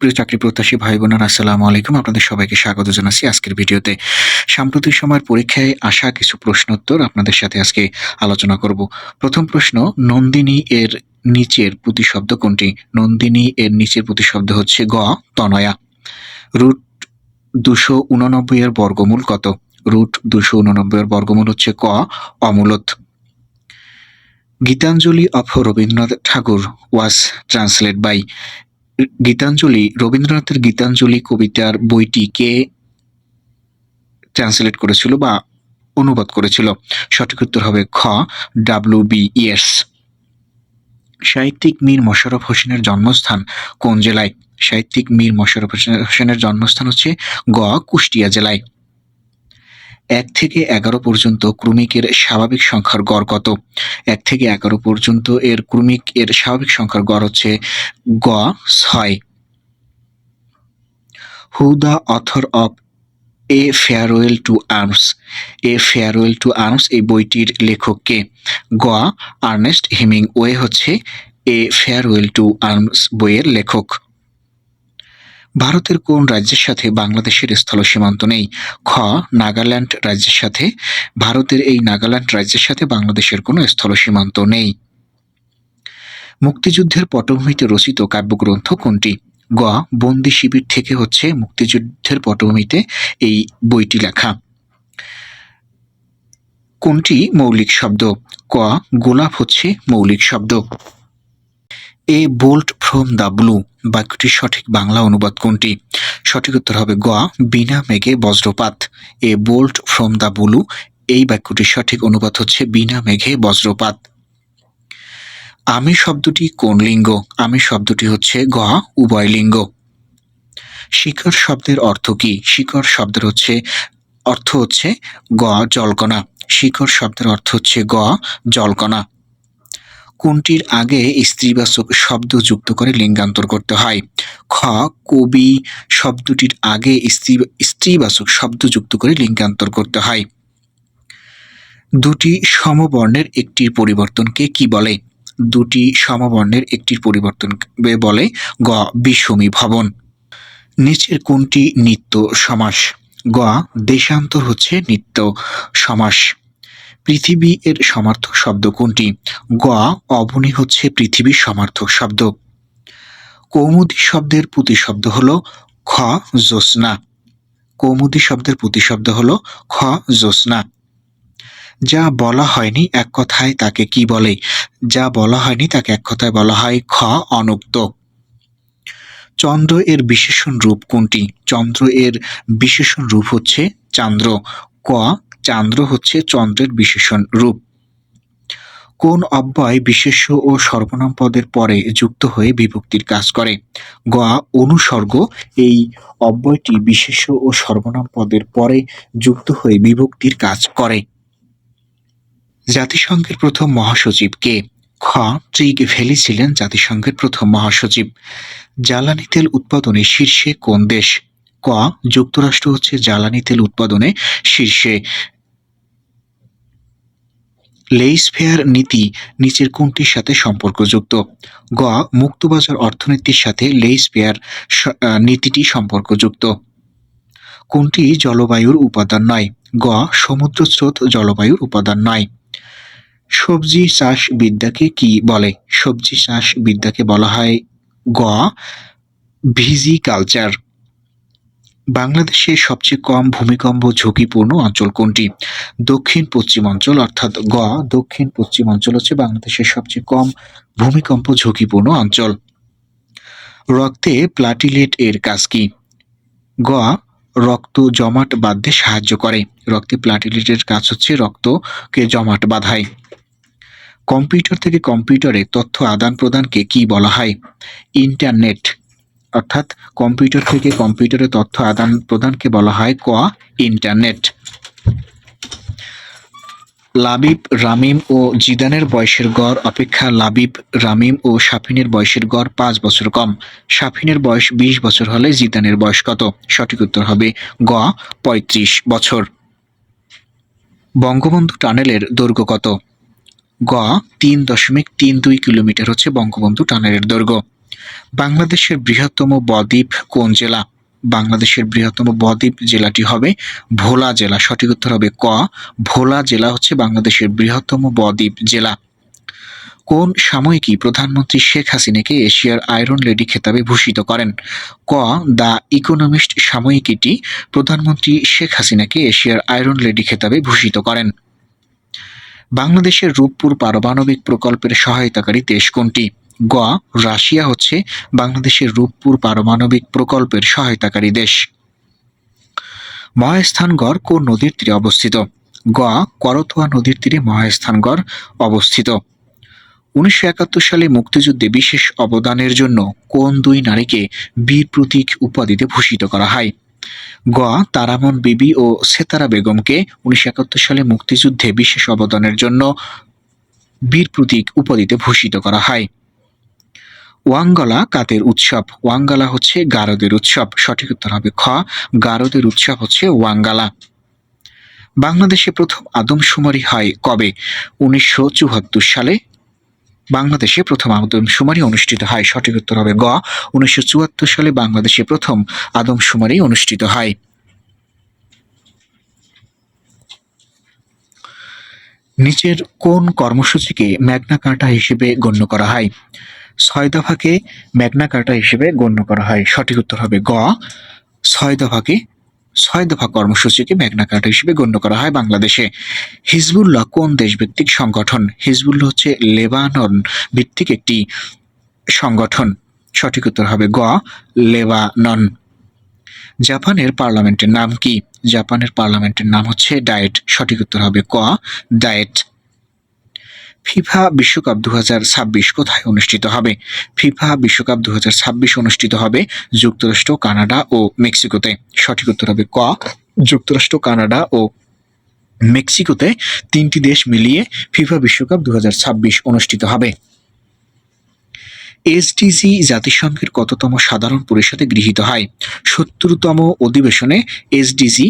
প্রিয় চাকরি প্রত্যাশী ভাই বোনেরা, আসসালামু আলাইকুম। আপনাদের সবাইকে স্বাগত জানাচ্ছি আজকের ভিডিওতে। সাম্প্রতিক সময়ের পরীক্ষায় আসা কিছু প্রশ্নোত্তর আপনাদের সাথে আজকে আলোচনা করব। প্রথম প্রশ্ন, নন্দিনী এর নিচের প্রতিশব্দ কোনটি? নন্দিনী এর নিচের প্রতিশব্দ হচ্ছে গ, তনয়া। রুট 289 এর বর্গমূল কত? রুট 289 এর বর্গমূল হচ্ছে ক, অমূলত। Gitanjali of Rabindranath Tagore was translate by. Gitanjali, রবীন্দ্রনাথের গীতাঞ্জলি কবিতার বইটি কে ট্রান্সলেট করেছিল বা অনুবাদ করেছিল? সঠিক উত্তর হবে খ, ডাব্লিউ.বি. ইয়েটস। সাহিত্যিক মীর মশাররফ হোসেনের জন্মস্থান কোন জেলায়? সাহিত্যিক মীর মশাররফ হোসেনের জন্মস্থান হচ্ছে গ, কুষ্টিয়া জেলায়। 1 থেকে 11 পর্যন্ত ক্রমিকের স্বাভাবিক সংখ্যার গড় কত? 1 থেকে 11 পর্যন্ত এর ক্রমিক এর স্বাভাবিক সংখ্যার গড় হচ্ছে গ, 6। Who the author of a farewell to arms? A farewell to arms এই বইটির লেখক কে? গ, আর্নেস্ট হেমিংওয়ে হচ্ছে এ ফেয়ারওয়েল টু আর্মস বইয়ের লেখক। ভারতের কোন রাজ্যের সাথে বাংলাদেশের স্থল সীমান্ত নেই? খ, নাগাল্যান্ড রাজ্যের সাথে। ভারতের এই নাগাল্যান্ড রাজ্যের সাথে বাংলাদেশের কোনো স্থল সীমান্ত নেই। মুক্তিযুদ্ধের পটভূমিতে রচিত কাব্যগ্রন্থ কোনটি? গ, বন্দি শিবির থেকে হচ্ছে মুক্তিযুদ্ধের পটভূমিতে এই বইটি লেখা। কোনটি মৌলিক শব্দ? ক, গোলাপ হচ্ছে মৌলিক শব্দ। A bolt from the blue বাক্যটির সঠিক বাংলা অনুবাদ কোনটি? সঠিক উত্তর হবে গ, বিনা মেঘে বজ্রপাত। A bolt from the blue এই বাক্যটির সঠিক অনুবাদ হচ্ছে বিনা মেঘে বজ্রপাত। আমি শব্দটি কোন লিঙ্গ? আমি শব্দটি হচ্ছে গ, উভয় লিঙ্গ। শিকড় শব্দের অর্থ কি? শিকড় শব্দের অর্থ হচ্ছে গ, জলকণা। শিকড় শব্দের অর্থ হচ্ছে গ, জলকণা। কোনটির আগে স্ত্রীবাচক শব্দ যুক্ত করে লিঙ্গান্তর করতে হয়? খ, কবি শব্দটির আগে স্ত্রীবাচক শব্দ যুক্ত করে লিঙ্গান্তর করতে হয়। দুটি সমবর্ণের একটির পরিবর্তনকে কি বলে? দুটি সমবর্ণের একটির পরিবর্তন বলে গ, বিষমীভবন। নিচের কোনটি নিত্য সমাস? গ, দেশান্তর হচ্ছে নিত্য সমাস। পৃথিবী এর সমার্থক শব্দ কোনটি? গ, অবনী হচ্ছে পৃথিবীর সমার্থক শব্দ। কৌমুদী শব্দের প্রতিশব্দ হলো খ, জ্যোৎস্না। কৌমুদী শব্দের প্রতিশব্দ হলো খ, জ্যোৎস্না। যা বলা হয়নি এক কথায় তাকে কি বলে? যা বলা হয়নি তাকে এক কথায় বলা হয় খ, অনুক্ত। চন্দ্র এর বিশেষণ রূপ কোনটি? চন্দ্র এর বিশেষণ রূপ হচ্ছে চান্দ্র। ক, চান্দ্র হচ্ছে চন্দ্রের বিশেষণ রূপ। কোন অব্যয় বিশেষ্য ও সর্বনাম পদের পরে যুক্ত হয়ে বিভক্তির কাজ করে? গ, অনুসর্গ এই অব্যয়টি বিশেষ্য ও সর্বনাম পদের পরে যুক্ত হয়ে বিভক্তির কাজ করে। জাতিসংঘের প্রথম মহাসচিব কে? খ, ট্রিগ ভ্যালি ছিলেন জাতিসংঘের প্রথম মহাসচিব। জ্বালানি তেল উৎপাদনে শীর্ষে কোন দেশ? ক, যুক্তরাষ্ট্র হচ্ছে জ্বালানি তেল উৎপাদনে শীর্ষে। লেইস-ফেয়ার নীতি নিচের কোনটির সাথে সম্পর্কযুক্ত? গ, মুক্তবাজার অর্থনীতির সাথে লেইস-ফেয়ার নীতিটি সম্পর্কযুক্ত। কোনটি জলবায়ুর উপাদান নয়? গ, সমুদ্র স্রোত জলবায়ুর উপাদান নয়। সবজি চাষ বিদ্যাকে কি বলে? সবজি চাষ বিদ্যাকে বলা হয় গ, ভিজিকালচার। বাংলাদেশের সবচেয়ে কম ভূমিকম্প ঝুঁকিপূর্ণ অঞ্চল কোনটি? দক্ষিণ পশ্চিমাঞ্চল, অর্থাৎ গ, দক্ষিণ পশ্চিমাঞ্চল হচ্ছে বাংলাদেশের সবচেয়ে কম ভূমিকম্প ঝুঁকিপূর্ণ অঞ্চল। রক্তে প্লাটিলেট এর কাজ কি? গ, রক্ত জমাট বাঁধতে সাহায্য করে। রক্তে প্লাটিলেটের কাজ হচ্ছে রক্তকে জমাট বাঁধায়। কম্পিউটার থেকে কম্পিউটারে তথ্য আদান প্রদানকে কি বলা হয়? ইন্টারনেট। অর্থাৎ কম্পিউটার থেকে কম্পিউটারে তথ্য আদান প্রদানকে বলা হয় ক, ইন্টারনেট। লাবিব, রামিম ও জিদানের বয়সের গড় অপেক্ষা লাবিব, রামিম ও সাফিনের বয়সের গড় 5 বছর কম। সাফিনের বয়স 20 বছর হলে জিদানের বয়স কত? সঠিক উত্তর হবে গ, 35 বছর। বঙ্গবন্ধু টানেলের দৈর্ঘ্য কত? গ, 3.32 কিলোমিটার হচ্ছে বঙ্গবন্ধু টানেলের দৈর্ঘ্য। বাংলাদেশের বৃহত্তম বদ্বীপ কোন জেলা? বাংলাদেশের বৃহত্তম বদ্বীপ জেলাটি হবে ভোলা জেলা। সঠিক উত্তর হবে ক, ভোলা জেলা হচ্ছে বাংলাদেশের বৃহত্তম বদ্বীপ জেলা। কোন সাময়িকী প্রধানমন্ত্রী শেখ হাসিনাকে এশিয়ার আয়রন লেডি খেতাবে ভূষিত করেন? ক, দ্য ইকোনমিস্ট সাময়িকীটি প্রধানমন্ত্রী শেখ হাসিনাকে এশিয়ার আয়রন লেডি খেতাবে ভূষিত করেন। বাংলাদেশের রূপপুর পারমাণবিক প্রকল্পের সহায়তাকারী দেশ কোনটি? গ, রাশিয়া হচ্ছে বাংলাদেশের রূপপুর পারমাণবিক প্রকল্পের সহায়তাকারী দেশ। মহাস্থানগড় কোন নদীর তীরে অবস্থিত? গ, করতোয়া নদীর তীরে মহাস্থানগড় অবস্থিত। 1971 সালে মুক্তিযুদ্ধে বিশেষ অবদানের জন্য কোন দুই নারীকে বীর প্রতীক উপাধিতে ভূষিত করা হয়? গ, তারামন বিবি ও সেতারা বেগমকে 1971 সালে মুক্তিযুদ্ধে বিশেষ অবদানের জন্য বীর প্রতীক উপাধিতে ভূষিত করা হয়। ওয়াঙ্গলা কাদের উৎসব? ওয়াঙ্গালা হচ্ছে গারোদের উৎসব। সঠিক উত্তর হবে খ, গারোদের উৎসব হচ্ছে ওয়াঙ্গালা। বাংলাদেশে প্রথম আদমশুমারি হয় কবে? 1974 সালে বাংলাদেশে প্রথম আদমশুমারি অনুষ্ঠিত হয়। সঠিক উত্তর হবে গ, 1974 সালে বাংলাদেশে প্রথম আদমশুমারি অনুষ্ঠিত হয়। নিচের কোন কর্মসূচিকে ম্যাগনা কার্টা হিসেবে গণ্য করা হয়? 6 দফাকে ম্যাগনা কার্টা হিসেবে গণ্য করা হয়। সঠিক উত্তর হবে গ, 6 দফা কর্মসূচিকে ম্যাগনা কার্টা হিসেবে গণ্য করা হয় বাংলাদেশে। হিজবুল্লাহ কোন দেশভিত্তিক সংগঠন? হিজবুল্লাহ হচ্ছে লেবানন ভিত্তিক একটি সংগঠন। সঠিক উত্তর হবে গ, লেবানন। জাপানের পার্লামেন্টের নাম কি? জাপানের পার্লামেন্টের নাম হচ্ছে ডায়েট। সঠিক উত্তর হবে ক, ডায়েট। ফিফা বিশ্বকাপ 2026 কোথায় অনুষ্ঠিত হবে? ফিফা বিশ্বকাপ 2026 অনুষ্ঠিত হবে যুক্তরাষ্ট্র, কানাডা ও মেক্সিকোতে। সঠিক উত্তর হবে ক, যুক্তরাষ্ট্র, কানাডা ও মেক্সিকোতে 3টি দেশ মিলিয়ে ফিফা বিশ্বকাপ 2026 অনুষ্ঠিত হবে। এসডিজি জাতিসংঘের কততম সাধারণ পরিষদে গৃহীত হয়? 70তম অধিবেশনে এসডিজি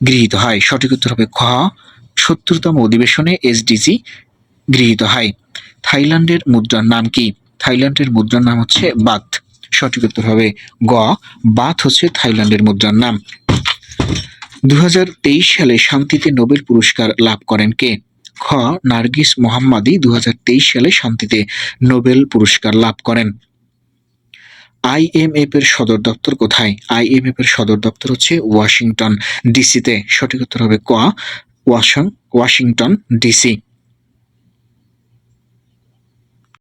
গৃহীত হয়। সঠিক উত্তর হবে খ, 70তম অধিবেশনে এসডিজি গৃহীত হয়। থাইল্যান্ডের মুদ্রার নাম কি? থাইল্যান্ডের মুদ্রার নাম হচ্ছে বাথ। সঠিক উত্তর হবে গ, বাথ হচ্ছে থাইল্যান্ডের মুদ্রার নাম। 2023 সালে শান্তিতে নোবেল পুরস্কার লাভ করেন কে? খ, নার্গিস মোহাম্মদী 2023 সালে শান্তিতে নোবেল পুরস্কার লাভ করেন। আইএমএফ এর সদর দপ্তর কোথায়? আইএমএফ এর সদর দপ্তর হচ্ছে ওয়াশিংটন ডিসিতে। সঠিক উত্তর হবে ক, ওয়াশিংটন ডিসি।